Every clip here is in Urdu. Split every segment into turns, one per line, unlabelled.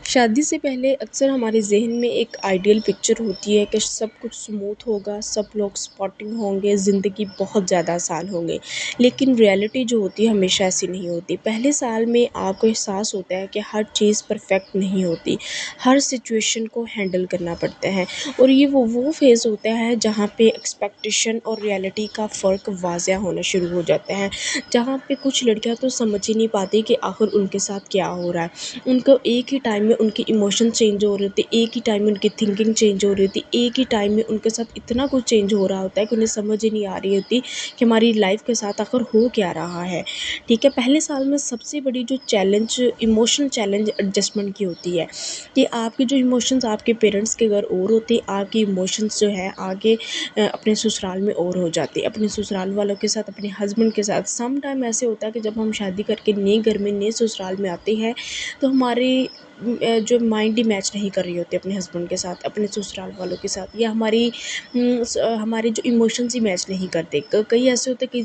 شادی سے پہلے اکثر ہمارے ذہن میں ایک آئیڈیل پکچر ہوتی ہے کہ سب کچھ سموتھ ہوگا، سب لوگ سپورٹنگ ہوں گے، زندگی بہت زیادہ آسان ہوں گے، لیکن ریئلٹی جو ہوتی ہے ہمیشہ ایسی نہیں ہوتی۔ پہلے سال میں آپ کو احساس ہوتا ہے کہ ہر چیز پرفیکٹ نہیں ہوتی، ہر سچویشن کو ہینڈل کرنا پڑتا ہے، اور یہ وہ فیز ہوتا ہے جہاں پہ ایکسپیکٹیشن اور ریئلٹی کا فرق واضح ہونا شروع ہو جاتا ہے، جہاں پہ کچھ لڑکیاں تو سمجھ ہی نہیں پاتی کہ آخر ان کے ساتھ کیا ہو رہا ہے۔ ان کو ایک ہی ٹائم میں ان کی ایموشن چینج ہو رہے ہوتے، ایک ہی ٹائم میں ان کی تھنکنگ چینج ہو رہی ہوتی، ایک ہی ٹائم میں ان کے ساتھ اتنا کچھ چینج ہو رہا ہوتا ہے کہ انہیں سمجھ ہی نہیں آ رہی ہوتی کہ ہماری لائف کے ساتھ آخر ہو کیا رہا ہے۔ ٹھیک ہے، پہلے سال میں سب سے بڑی جو چیلنج ایموشنل چیلنج ایڈجسٹمنٹ کی ہوتی ہے کہ آپ کے جو ایموشنز آپ کے پیرنٹس کے گھر اور ہوتے، آپ کی ایموشنز جو ہے آگے اپنے سسرال میں اور ہو جاتے، اپنے سسرال والوں کے ساتھ، اپنے ہسبینڈ کے ساتھ۔ سم ٹائم ایسے ہوتا ہے کہ جب ہم شادی کر کے نئے گھر میں نئے سسرال میں آتے ہیں تو ہمارے جو مائنڈ ہی میچ نہیں کر رہی ہوتی اپنے ہسبینڈ کے ساتھ، اپنے سسرال والوں کے ساتھ، یا ہمارے جو ایموشنز ہی میچ نہیں کرتے۔ کئی ایسے ہوتے ہیں کہ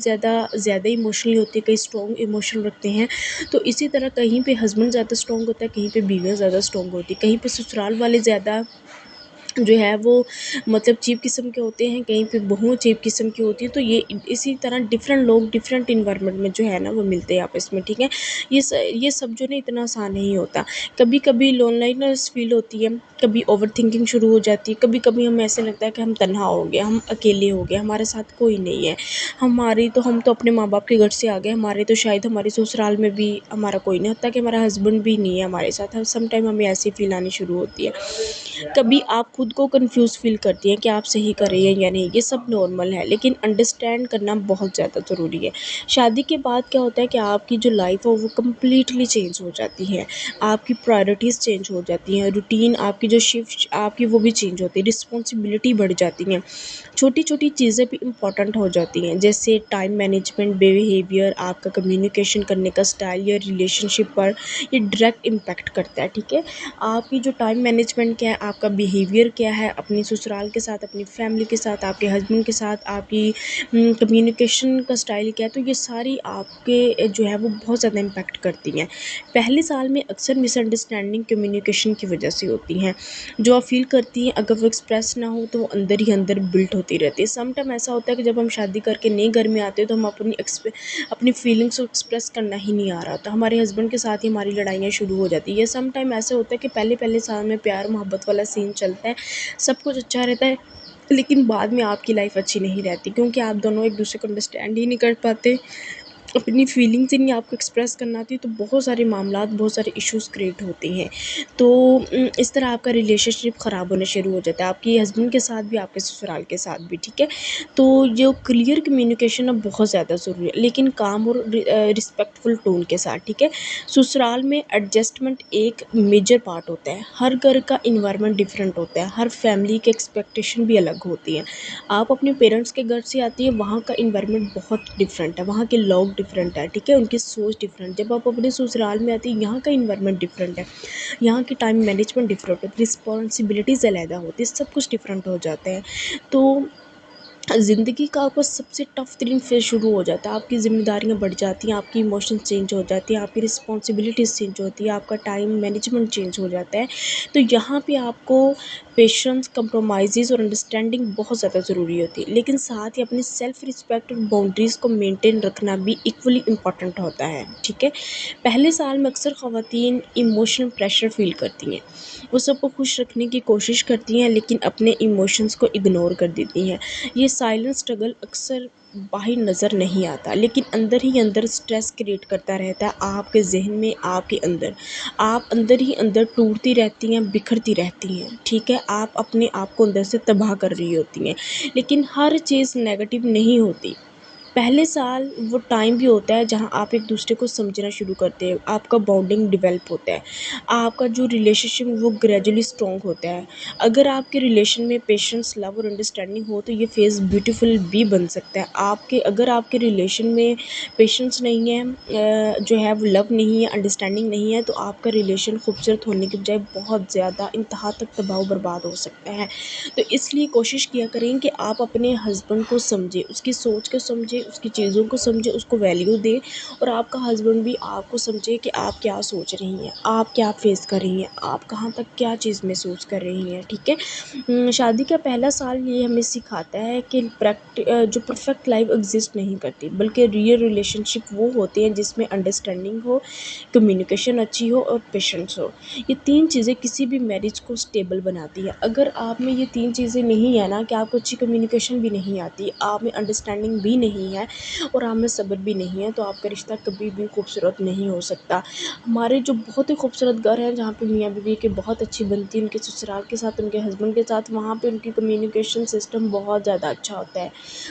زیادہ ایموشنلی ہوتے ہیں، کئی اسٹرانگ ایموشن رکھتے ہیں، تو اسی طرح کہیں پہ ہسبینڈ زیادہ اسٹرانگ ہوتا ہے، کہیں پہ بیویاں زیادہ اسٹرانگ ہوتی ہیں، کہیں پہ سسرال والے زیادہ جو ہے وہ مطلب چیپ قسم کے ہوتے ہیں، کہیں پہ بہو چیپ قسم کی ہوتی ہیں۔ تو یہ اسی طرح ڈفرینٹ لوگ ڈفرینٹ انوائرمنٹ میں جو ہے نا وہ ملتے ہیں آپس میں۔ ٹھیک ہے، یہ سب جو نا اتنا آسان نہیں ہوتا۔ کبھی کبھی لونلینس فیل ہوتی ہے، کبھی اوور تھنکنگ شروع ہو جاتی ہے، کبھی کبھی ہمیں ایسے لگتا ہے کہ ہم تنہا ہو گئے، ہم اکیلے ہو گئے، ہمارے ساتھ کوئی نہیں ہے، ہم تو اپنے ماں باپ کے گھر سے آ گئے، ہمارے تو شاید ہمارے سسرال میں بھی ہمارا کوئی نہیں ہوتا، کہ ہمارا ہسبینڈ بھی نہیں ہے ہمارے ساتھ۔ سم ٹائم ہمیں ایسی فیل آنی شروع ہوتی ہے۔ کبھی آپ خود کو کنفیوز فیل کرتی ہیں کہ آپ صحیح کر رہی ہیں یا نہیں۔ یہ سب نارمل ہے، لیکن انڈرسٹینڈ کرنا بہت زیادہ ضروری ہے۔ شادی کے بعد کیا ہوتا ہے کہ آپ کی جو لائف ہے وہ کمپلیٹلی چینج ہو جاتی ہے، آپ کی پرائرٹیز چینج ہو جاتی ہیں، روٹین آپ کی جو شفٹ آپ کی وہ بھی چینج ہوتی ہے، رسپانسبلٹی بڑھ جاتی ہیں، چھوٹی چھوٹی چیزیں بھی امپورٹنٹ ہو جاتی ہیں، جیسے ٹائم مینجمنٹ، بیہیویئر، آپ کا کمیونیکیشن کرنے کا اسٹائل یا ریلیشن شپ پر یہ ڈائریکٹ امپیکٹ کرتا ہے۔ ٹھیک ہے، آپ کی جو ٹائم مینجمنٹ کیا ہے، آپ کا بیہیویئر کیا ہے اپنی سسرال کے ساتھ، اپنی فیملی کے ساتھ، آپ کے ہسبینڈ کے ساتھ، آپ کی کمیونیکیشن کا اسٹائل کیا ہے، تو یہ ساری آپ کے جو ہے وہ بہت زیادہ امپیکٹ کرتی ہیں۔ پہلے سال میں اکثر مس انڈرسٹینڈنگ کمیونیکیشن کی وجہ سے ہوتی ہیں، جو آپ فیل کرتی ہیں اگر وہ ایکسپریس نہ ہو تو وہ اندر ہی اندر بلٹ ہوتی رہتی ہے۔ سم ٹائم ایسا ہوتا ہے کہ جب ہم شادی کر کے نئے گھر میں آتے ہیں تو ہم اپنی فیلنگس کو ایکسپریس کرنا ہی نہیں آ رہا ہوتا، ہمارے ہسبینڈ کے ساتھ ہی ہماری لڑائیاں شروع ہو جاتی ہیں۔ یہ سم ٹائم ایسا ہوتا ہے کہ پہلے سال میں پیار محبت والا سین چلتا ہے، سب کچھ اچھا رہتا ہے، لیکن بعد میں آپ کی لائف اچھی نہیں رہتی، کیونکہ آپ دونوں ایک دوسرے کو انڈرسٹینڈ ہی نہیں کر پاتے، اپنی فیلنگس ہی نہیں آپ کو ایکسپریس کرنا آتی، تو بہت سارے معاملات، بہت سارے ایشوز کریٹ ہوتے ہیں۔ تو اس طرح آپ کا ریلیشن شپ خراب ہونا شروع ہو جاتا ہے، آپ کے ہسبینڈ کے ساتھ بھی، آپ کے سسرال کے ساتھ بھی۔ ٹھیک ہے، تو جو کلیئر کمیونیکیشن اب بہت زیادہ ضروری ہے، لیکن کام اور رسپیکٹفل ٹون کے ساتھ۔ ٹھیک ہے، سسرال میں ایڈجسٹمنٹ ایک میجر پارٹ ہوتا ہے، ہر گھر کا انوائرمنٹ ڈفرینٹ ہوتا ہے، ہر فیملی کے ایکسپیکٹیشن بھی الگ ہوتی ہیں۔ آپ اپنے پیرنٹس کے گھر سے آتی ہیں، وہاں کا انوائرمنٹ بہت ڈفرینٹ ہے، وہاں کے لوگ ڈفرینٹ ہے، ٹھیک ہے، ان کی سوچ ڈفرینٹ۔ جب آپ اپنے سسرال میں آتی ہیں، یہاں کا انوائرمنٹ ڈفرینٹ ہے، یہاں کی ٹائم مینجمنٹ ڈفرینٹ ہے، رسپانسبلٹیز علیحدہ ہوتی ہے، سب کچھ ڈفرینٹ ہو جاتا ہے۔ تو زندگی کا آپ کو سب سے ٹف ترین فیز شروع ہو جاتا ہے، آپ کی ذمہ داریاں بڑھ جاتی ہیں، آپ کی ایموشنز چینج ہو جاتی ہیں، آپ کی رسپانسبلٹیز چینج ہوتی ہے، آپ کا ٹائم مینجمنٹ چینج ہو جاتا ہے۔ تو یہاں پہ آپ کو پیشنس، کمپرومائزز اور انڈرسٹینڈنگ بہت زیادہ ضروری ہوتی ہے، لیکن ساتھ ہی اپنی سیلف رسپیکٹ اور باؤنڈریز کو مینٹین رکھنا بھی ایکولی امپورٹنٹ ہوتا ہے۔ ٹھیک ہے، پہلے سال میں اکثر خواتین ایموشنل پریشر فیل کرتی ہیں، وہ سب کو خوش رکھنے کی کوشش کرتی ہیں، لیکن اپنے ایموشنز کو اگنور کر دیتی ہیں۔ یہ سائلنٹ اسٹرگل اکثر باہر نظر نہیں آتا، لیکن اندر ہی اندر اسٹریس کریٹ کرتا رہتا ہے، آپ کے ذہن میں، آپ کے اندر، آپ اندر ہی اندر ٹوٹتی رہتی ہیں، بکھرتی رہتی ہیں۔ ٹھیک ہے، آپ اپنے آپ کو اندر سے تباہ کر رہی ہوتی ہیں، لیکن ہر چیز نیگیٹو نہیں ہوتی۔ پہلے سال وہ ٹائم بھی ہوتا ہے جہاں آپ ایک دوسرے کو سمجھنا شروع کرتے ہیں، آپ کا بانڈنگ ڈیولپ ہوتا ہے، آپ کا جو ریلیشن شپ وہ گریجولی اسٹرانگ ہوتا ہے۔ اگر آپ کے ریلیشن میں پیشنس، لو اور انڈرسٹینڈنگ ہو تو یہ فیز بیوٹیفل بھی بن سکتا ہے۔ اگر آپ کے ریلیشن میں پیشنس نہیں ہے، جو ہے وہ لو نہیں ہے، انڈرسٹینڈنگ نہیں ہے، تو آپ کا ریلیشن خوبصورت ہونے کے بجائے بہت زیادہ انتہا تک تباہ و برباد ہو سکتا ہے۔ تو اس لیے کوشش کیا کریں کہ آپ اپنے ہسبینڈ کو سمجھیں، اس کی سوچ کو سمجھیں، اس کی چیزوں کو سمجھیں، اس کو ویلیو دیں، اور آپ کا ہسبینڈ بھی آپ کو سمجھے کہ آپ کیا سوچ رہی ہیں، آپ کیا فیس کر رہی ہیں، آپ کہاں تک کیا چیز محسوس کر رہی ہیں، ٹھیک ہے۔ شادی کا پہلا سال یہ ہمیں سکھاتا ہے کہ جو پرفیکٹ لائف ایگزسٹ نہیں کرتی، بلکہ ریئل ریلیشن شپ وہ ہوتے ہیں جس میں انڈرسٹینڈنگ ہو، کمیونیکیشن اچھی ہو اور پیشنس ہو۔ یہ تین چیزیں کسی بھی میرج کو اسٹیبل بناتی ہے۔ اگر آپ میں یہ تین چیزیں نہیں ہیں نا، کہ آپ کو اچھی کمیونیکیشن بھی نہیں آتی، آپ میں انڈرسٹینڈنگ بھی نہیں ہے، اور آپ میں صبر بھی نہیں ہے، تو آپ کا رشتہ کبھی بھی خوبصورت نہیں ہو سکتا۔ ہمارے جو بہت ہی خوبصورت گھر ہیں جہاں پہ میاں بیوی کے بہت اچھی بنتی ہے، ان کے سسرال کے ساتھ، ان کے ہسبینڈ کے ساتھ، وہاں پہ ان کی کمیونیکیشن سسٹم بہت زیادہ اچھا ہوتا ہے۔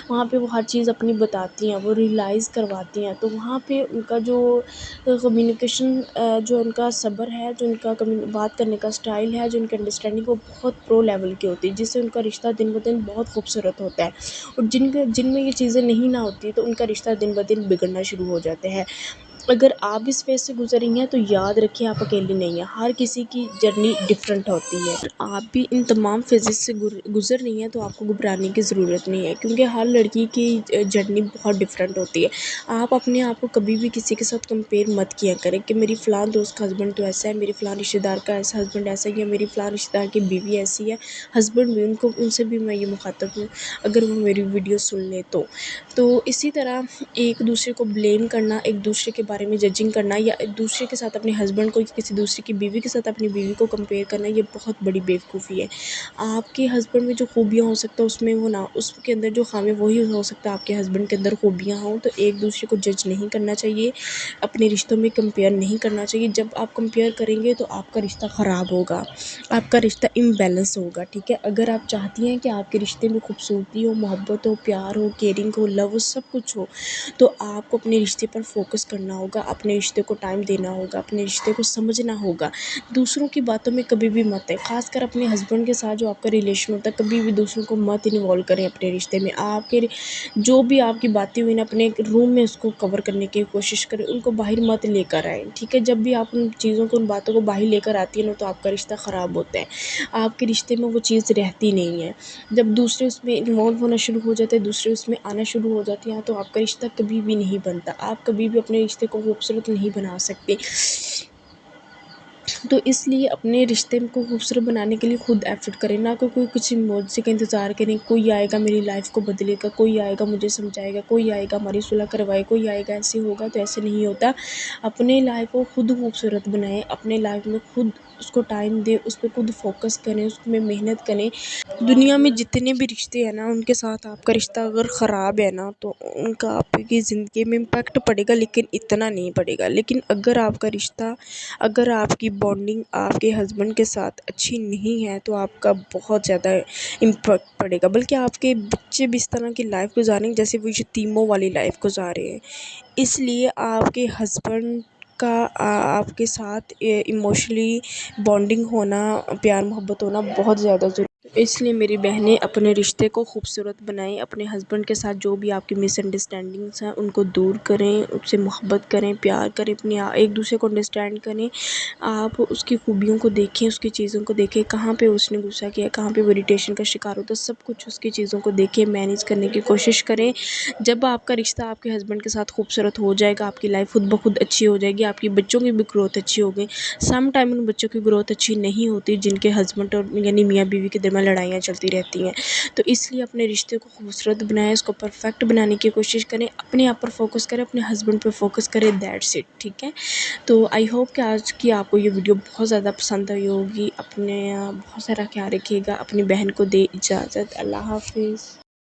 وہاں پہ وہ ہر چیز اپنی بتاتی ہیں، وہ ریئلائز کرواتی ہیں، تو وہاں پہ ان کا جو کمیونیکیشن، جو ان کا صبر ہے، جو ان کا بات کرنے کا اسٹائل ہے، جو ان کی انڈرسٹینڈنگ، وہ بہت پرو لیول کی ہوتی ہے، جس سے ان کا رشتہ دن بہ دن بہت خوبصورت ہوتا ہے۔ اور جن میں یہ چیزیں نہیں نہ ہوتی تو ان کا رشتہ دن بہ دن بگڑنا شروع ہو جاتے ہیں۔ اگر آپ اس فیز سے گزر رہی ہیں تو یاد رکھیں آپ اکیلی نہیں ہیں، ہر کسی کی جرنی ڈفرینٹ ہوتی ہے۔ آپ بھی ان تمام فیزز سے گزر رہی ہیں تو آپ کو گھبرانے کی ضرورت نہیں ہے، کیونکہ ہر لڑکی کی جرنی بہت ڈفرینٹ ہوتی ہے۔ آپ اپنے آپ کو کبھی بھی کسی کے ساتھ کمپیئر مت کیا کریں کہ میری فلاں دوست کا ہسبینڈ تو ایسا ہے، میری فلاں رشتہ دار کا ایسا ہسبینڈ ایسا ہے، یا میری فلاں رشتہ دار کی بیوی ایسی ہے، ہسبینڈ بھی، ان سے بھی میں یہ مخاطب ہوں اگر وہ میری ویڈیو سن لے تو اسی طرح ایک دوسرے کو بلیم کرنا، ایک دوسرے کے بارے میں ججنگ کرنا، یا ایک دوسرے کے ساتھ اپنے ہسبینڈ کو کسی دوسرے کی بیوی کے ساتھ اپنی بیوی کو کمپیئر کرنا، یہ بہت بڑی بیوقوفی ہے۔ آپ کے ہسبینڈ میں جو خوبیاں ہو سکتا ہے اس میں وہ نہ، اس کے اندر جو خامی وہی ہو سکتا ہے آپ کے ہسبینڈ کے اندر خوبیاں ہوں، تو ایک دوسرے کو جج نہیں کرنا چاہیے، اپنے رشتوں میں کمپیئر نہیں کرنا چاہیے۔ جب آپ کمپیئر کریں گے تو آپ کا رشتہ خراب ہوگا، آپ کا رشتہ امبیلنس ہوگا، ٹھیک ہے۔ اگر آپ چاہتی ہیں کہ آپ کے رشتے میں خوبصورتی ہو، محبت ہو، پیار ہو، کیئرنگ ہو، لو ہو، سب کچھ ہو، تو آپ کو اپنے رشتے پر فوکس کرنا ہوگا، اپنے رشتے کو ٹائم دینا ہوگا، اپنے رشتے کو سمجھنا ہوگا۔ دوسروں کی باتوں میں کبھی بھی مت ہے، خاص کر اپنے ہسبینڈ کے ساتھ جو آپ کا ریلیشن ہوتا ہے، کبھی بھی دوسروں کو مت انوالو کریں اپنے رشتے میں۔ آپ کے جو بھی آپ کی باتیں ہوئی نا، اپنے روم میں اس کو کور کرنے کی کوشش کریں، ان کو باہر مت لے کر آئیں، ٹھیک ہے۔ جب بھی آپ ان چیزوں کو، ان باتوں کو باہر لے کر آتی ہے نا، تو آپ کا رشتہ خراب ہوتا ہے، آپ کے رشتے میں وہ چیز رہتی نہیں ہے۔ جب دوسرے اس میں انوالو ہونا شروع ہو جاتے ہیں، دوسرے اس میں آنا شروع ہو جاتے ہیں، تو آپ کا رشتہ کبھی بھی نہیں بنتا، آپ کبھی بھی اپنے رشتے کو خوبصورت نہیں بنا سکتے۔ تو اس لیے اپنے رشتے کو خوبصورت بنانے کے لیے خود ایفرٹ کریں، نہ کہ کوئی کچھ معجزے کا انتظار کریں، کوئی آئے گا میری لائف کو بدلے گا، کوئی آئے گا مجھے سمجھائے گا، کوئی آئے گا ہماری صلح کروائے، کوئی آئے گا ایسے ہوگا، تو ایسے نہیں ہوتا۔ اپنے لائف کو خود خوبصورت بنائیں، اپنے لائف میں خود اس کو ٹائم دیں، اس پہ خود فوکس کریں، اس میں محنت کریں۔ دنیا میں جتنے بھی رشتے ہیں نا، ان کے ساتھ آپ کا رشتہ اگر خراب ہے نا، تو ان کا آپ کی زندگی میں امپیکٹ پڑے گا، لیکن اتنا نہیں پڑے گا۔ لیکن اگر آپ کا رشتہ، اگر آپ کی بانڈنگ آپ کے ہسبینڈ کے ساتھ اچھی نہیں ہے، تو آپ کا بہت زیادہ امپیکٹ پڑے گا، بلکہ آپ کے بچے بھی اس طرح کی لائف گزاریں گے جیسے وہ یتیموں والی لائف گزارے ہیں۔ اس لیے آپ کے ہسبینڈ کا آپ کے ساتھ ایموشنلی بانڈنگ ہونا، پیار محبت ہونا بہت زیادہ ضروری ہے۔ اس لیے میری بہنیں اپنے رشتے کو خوبصورت بنائیں، اپنے ہسبینڈ کے ساتھ جو بھی آپ کی مس انڈرسٹینڈنگس ہیں ان کو دور کریں، ان سے محبت کریں، پیار کریں، اپنے ایک دوسرے کو انڈرسٹینڈ کریں۔ آپ اس کی خوبیوں کو دیکھیں، اس کی چیزوں کو دیکھیں، کہاں پہ اس نے غصہ کیا، کہاں پہ وہ اریٹیشن کا شکار ہوتا ہے، سب کچھ اس کی چیزوں کو دیکھیں، مینیج کرنے کی کوشش کریں۔ جب آپ کا رشتہ آپ کے ہسبینڈ کے ساتھ خوبصورت ہو جائے گا، آپ کی لائف خود بخود اچھی ہو جائے گی، آپ کی بچوں کی بھی گروتھ اچھی ہوگی۔ سم ٹائم ان بچوں کی گروتھ اچھی نہیں ہوتی جن کے ہسبینڈ اور یعنی میاں بیوی کے درمیان لڑائیاں چلتی رہتی ہیں، تو اس لیے اپنے رشتے کو خوبصورت بنائیں، اس کو پرفیکٹ بنانے کی کوشش کریں، اپنے آپ پر فوکس کریں، اپنے ہسبینڈ پہ فوکس کریں، دیٹس اٹ، ٹھیک ہے۔ تو آئی ہوپ کہ آج کی آپ کو یہ ویڈیو بہت زیادہ پسند آئی ہوگی۔ اپنے بہت سارا خیال رکھیے گا، اپنی بہن کو دے اجازت، اللہ حافظ۔